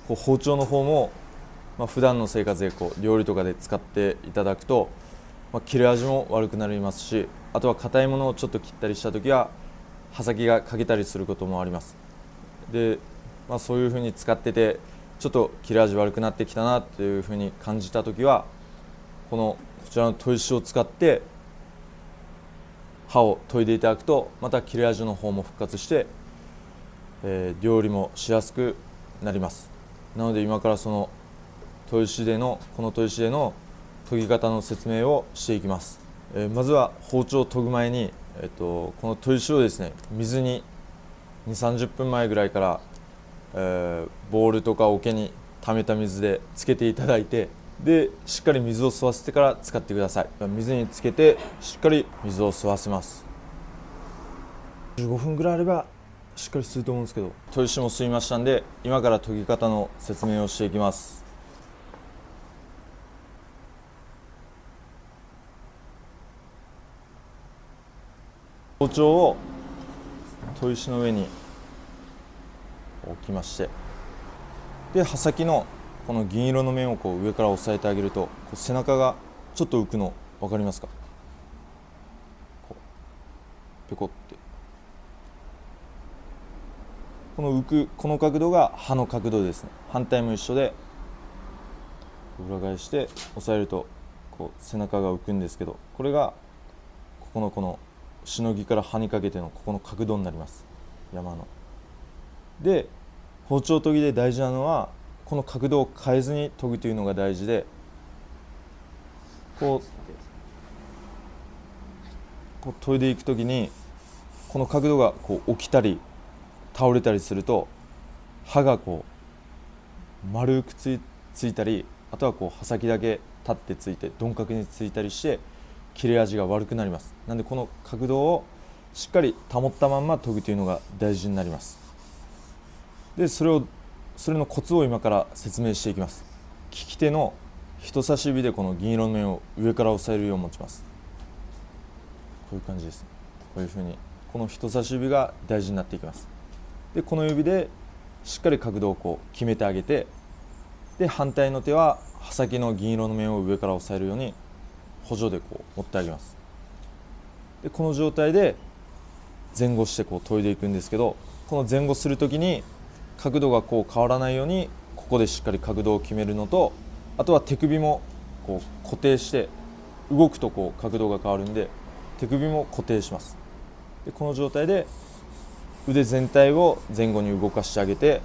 包丁の方も、普段の生活で料理とかで使っていただくと、切れ味も悪くなりますし、あとは硬いものをちょっと切ったりした時は刃先が欠けたりすることもあります。で、そういう風に使っててちょっと切れ味悪くなってきたなっていう風に感じた時は、こちらの砥石を使って刃を研いでいただくと、また切れ味の方も復活して、料理もしやすくなります。なので今からこの砥石での研ぎ方の説明をしていきます。まずは包丁を研ぐ前に、この砥石をですね、水に2、30分前ぐらいから、ボウルとか桶に溜めた水でつけていただいて、でしっかり水を吸わせてから使ってください。水につけてしっかり水を吸わせます。15分ぐらいあればしっかり吸うと思うんですけど、砥石も吸いましたんで、今から研ぎ方の説明をしていきます。包丁を砥石の上に置きまして、で刃先のこの銀色の面を上から押さえてあげると、背中がちょっと浮くの分かりますか？ペコって、この浮くこの角度が刃の角度ですね。反対も一緒で裏返して押さえると背中が浮くんですけど、これがこのしのぎから刃にかけてのここの角度になります。山ので、包丁研ぎで大事なのはこの角度を変えずに研ぐというのが大事で、研いでいくときにこの角度が起きたり倒れたりすると、刃が丸くついたり、あとは刃先だけ立ってついて鈍角についたりして切れ味が悪くなります。なのでこの角度をしっかり保ったまんま研ぐというのが大事になります。でそれのコツを今から説明していきます。利き手の人差し指でこの銀色の面を上から押さえるように持ちます。こういう感じです。こういうふうにこの人差し指が大事になっていきます。でこの指でしっかり角度を決めてあげて、で反対の手は刃先の銀色の面を上から押さえるように補助で持ってあげます。でこの状態で前後して研いでいくんですけど、この前後するときに角度が変わらないようにここでしっかり角度を決めるのと、あとは手首も固定して、動くと角度が変わるんで手首も固定します。でこの状態で腕全体を前後に動かしてあげて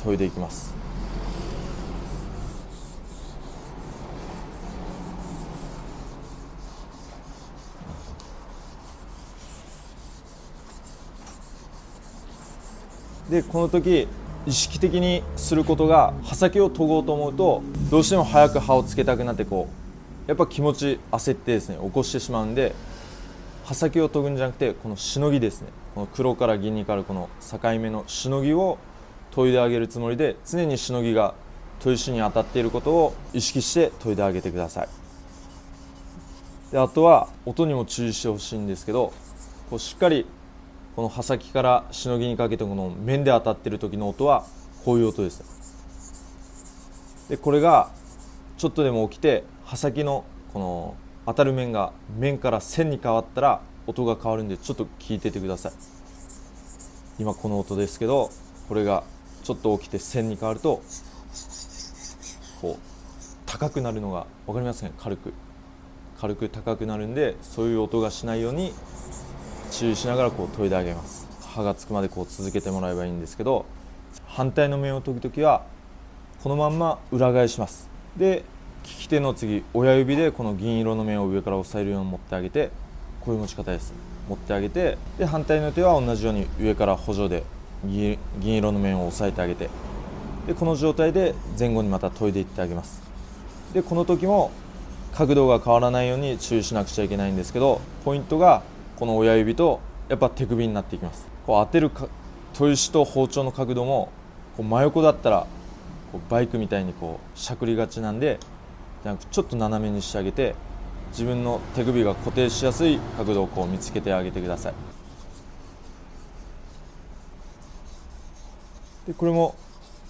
研いでいきます。でこの時意識的にすることが、刃先を研ごうと思うとどうしても早く刃をつけたくなってやっぱ気持ち焦ってですね起こしてしまうんで、刃先を研ぐんじゃなくてこのしのぎですね、この黒から銀に変わるこの境目のしのぎを研いであげるつもりで、常にしのぎが砥石に当たっていることを意識して研いであげてください。であとは音にも注意してほしいんですけど、しっかりこの刃先からしのぎにかけてこの面で当たっている時の音はこういう音です。でこれがちょっとでも起きて刃先のこの当たる面が面から線に変わったら音が変わるんで、ちょっと聞いててください。今この音ですけど、これがちょっと起きて線に変わると高くなるのが分かりますね。軽く高くなるんで、そういう音がしないように注意しながら研いであげます。刃がつくまで続けてもらえばいいんですけど、反対の面を研ぐときはこのまんま裏返します。で利き手の次親指でこの銀色の面を上から押さえるように持ってあげて、こういう持ち方です。持ってあげて、で反対の手は同じように上から補助で銀色の面を押さえてあげて、でこの状態で前後にまた研いでいってあげます。でこの時も角度が変わらないように注意しなくちゃいけないんですけど、ポイントがこの親指とやっぱ手首になっていきます。当てる砥石と包丁の角度も真横だったらバイクみたいにしゃくりがちなんで、じゃなくちょっと斜めにしてあげて、自分の手首が固定しやすい角度を見つけてあげてください。でこれも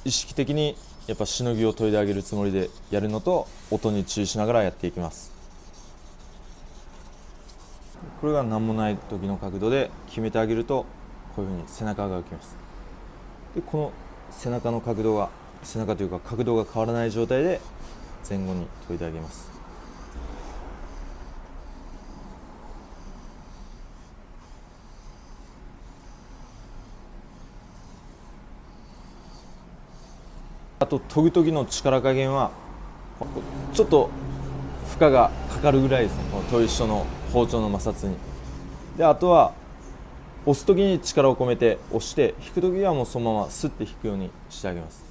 意識的にやっぱしのぎを研いであげるつもりでやるのと、音に注意しながらやっていきます。これが何もない時の角度で決めてあげると、こういうふうに背中が浮きます。でこの背中の角度が、背中というか角度が変わらない状態で前後に研いであげます。あと研ぐ時の力加減はちょっと負荷がかかるぐらいですね、この砥石との包丁の摩擦に。であとは押す時に力を込めて押して、引く時はもうそのままスッて引くようにしてあげます。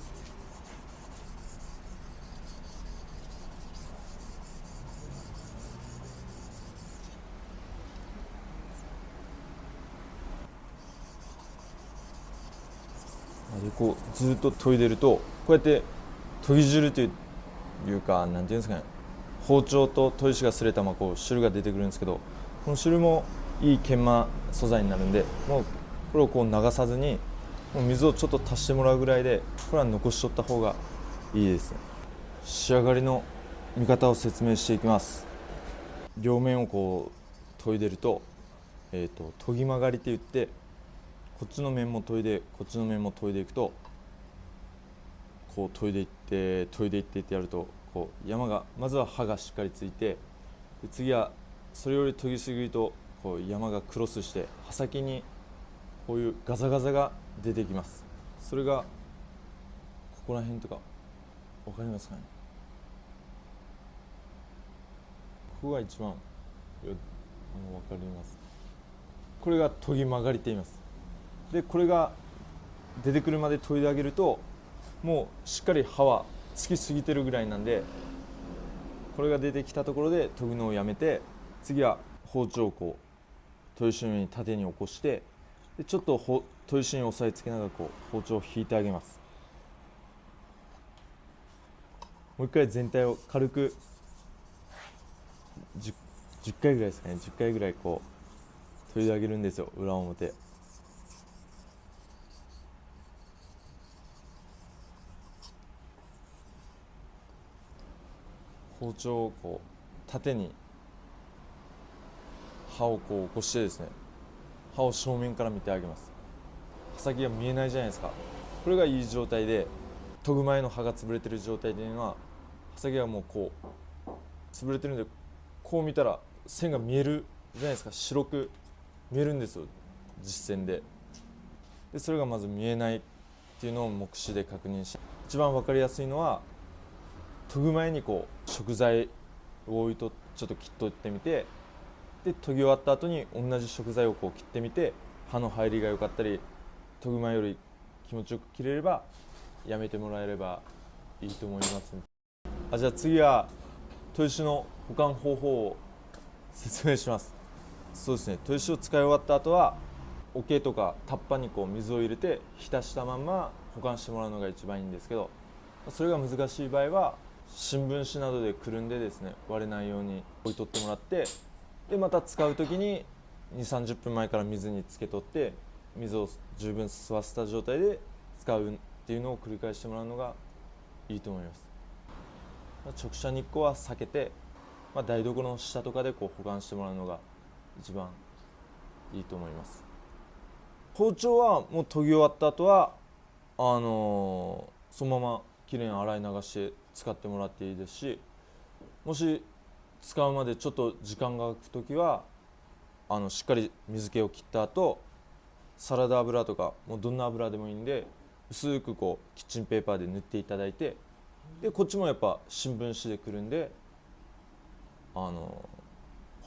でこうずっと研いでると、こうやって研ぎ汁というか、なんていうんですかね、包丁と砥石が擦れたままこう汁が出てくるんですけど、この汁もいい研磨素材になるんで、もうこれをこう流さずに、もう水をちょっと足してもらうぐらいで、これは残しとった方がいいですね。仕上がりの見方を説明していきます。両面をこう研いでると、研ぎ曲がりって言って、こっちの面も研いでこっちの面も研いでいくと、こう研いでいって研いでいってってやると、こう山がまずは刃がしっかりついて、で次はそれより研ぎすぎるとこう山がクロスして刃先にこういうガザガザが出てきます。それがここら辺とか分かりますかね。ここが一番分かります。これが研ぎ曲がりって言います。でこれが出てくるまで研いであげると、もうしっかり刃はつきすぎてるぐらいなんで、これが出てきたところで研ぐのをやめて、次は包丁をこう砥石の上に縦に起こして、でちょっと砥石に押さえつけながらこう包丁を引いてあげます。もう一回全体を軽く 10回ぐらいですかね、10回ぐらいこう研いであげるんですよ、裏表。包丁をこう縦に刃をこう起こしてですね、刃を正面から見てあげます。刃先が見えないじゃないですか。これがいい状態で、研ぐ前の刃が潰れてる状態というのは、刃先がもうこう潰れてるんで、こう見たら線が見えるじゃないですか。白く見えるんですよ、実践で。でそれがまず見えないっていうのを目視で確認し、一番分かりやすいのは、研ぐ前にこう食材を置いとちょっと切っとってみて、で研ぎ終わった後に同じ食材をこう切ってみて、刃の入りが良かったり研ぐ前より気持ちよく切れればやめてもらえればいいと思います。じゃあ次は砥石の保管方法を説明します。そうですね、砥石を使い終わった後は桶とかタッパにこう水を入れて浸したまま保管してもらうのが一番いいんですけど、それが難しい場合は新聞紙などでくるんでですね、割れないように置いとってもらって、でまた使う時に2、30分前から水につけとって、水を十分吸わせた状態で使うっていうのを繰り返してもらうのがいいと思います。直射日光は避けて、台所の下とかでこう保管してもらうのが一番いいと思います。包丁はもう研ぎ終わった後はそのままきれいに洗い流して使ってもらっていいですし、もし使うまでちょっと時間が空くときはしっかり水気を切った後、サラダ油とかもうどんな油でもいいんで薄くこうキッチンペーパーで塗っていただいて、でこっちもやっぱ新聞紙でくるんで保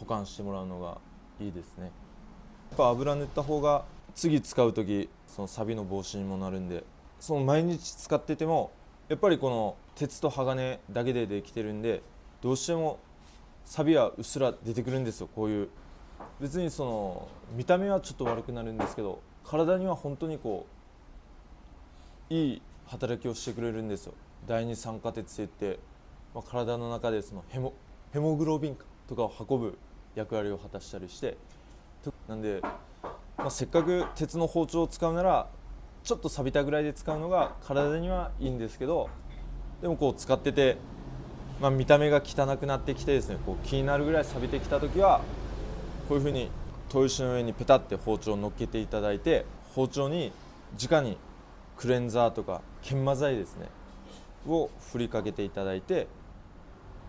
管してもらうのがいいですね。やっぱ油塗った方が次使う時その錆の防止にもなるんで、その毎日使っててもやっぱりこの鉄と鋼だけでできてるんで、どうしても錆はうっすら出てくるんですよ。こういう別にその見た目はちょっと悪くなるんですけど、体には本当にこういい働きをしてくれるんですよ。第二酸化鉄って言って、体の中でそのヘモグロビンとかを運ぶ役割を果たしたりして、なんで、せっかく鉄の包丁を使うならちょっと錆びたぐらいで使うのが体にはいいんですけど、でもこう使ってて、見た目が汚くなってきてですね、こう気になるぐらい錆びてきた時はこういうふうに砥石の上にペタって包丁を乗っけていただいて、包丁に直にクレンザーとか研磨剤ですねを振りかけていただいて、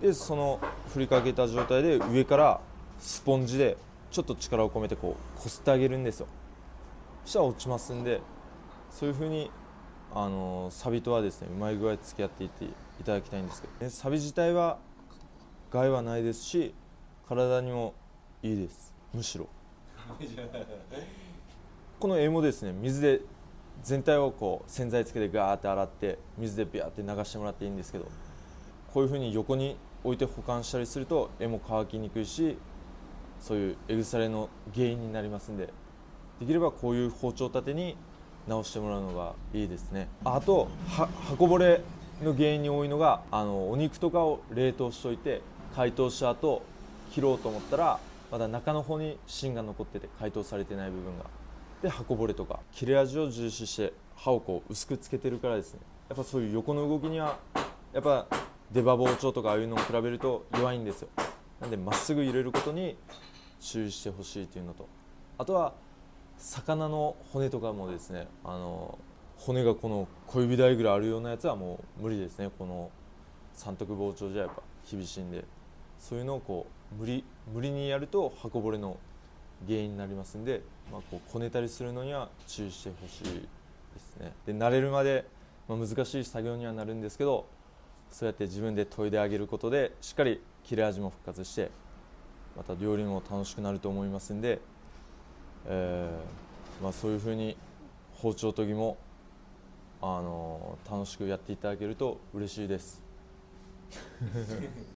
でその振りかけた状態で上からスポンジでちょっと力を込めてこうこすってあげるんですよ。そしたら落ちますんで、そういうふうにサビとはですね、うまい具合付き合っていっていただきたいんですけど、サビ自体は害はないですし、体にもいいです。むしろこの絵もですね、水で全体をこう洗剤つけてガーって洗って水でビャーって流してもらっていいんですけど、こういうふうに横に置いて保管したりすると絵も乾きにくいし、そういうエグされの原因になりますんで、できればこういう包丁立てに直してもらうのがいいですね。あと刃こぼれの原因に多いのが、お肉とかを冷凍しといて解凍した後切ろうと思ったらまだ中の方に芯が残ってて解凍されてない部分が、で刃こぼれとか切れ味を重視して刃をこう薄くつけてるからですね、やっぱそういう横の動きにはやっぱ出刃包丁とかああいうのを比べると弱いんですよ。なんでまっすぐ入れることに注意してほしいというのと、あとは魚の骨とかもですね、骨がこの小指大ぐらいあるようなやつはもう無理ですね。この三徳包丁じゃやっぱ厳しいんで、そういうのをこう無理にやると刃こぼれの原因になりますんで、こうこねたりするのには注意してほしいですね。で慣れるまで、難しい作業にはなるんですけど、そうやって自分で研いであげることでしっかり切れ味も復活して、また料理も楽しくなると思いますんで、そういうふうに包丁研ぎも楽しくやっていただけると嬉しいです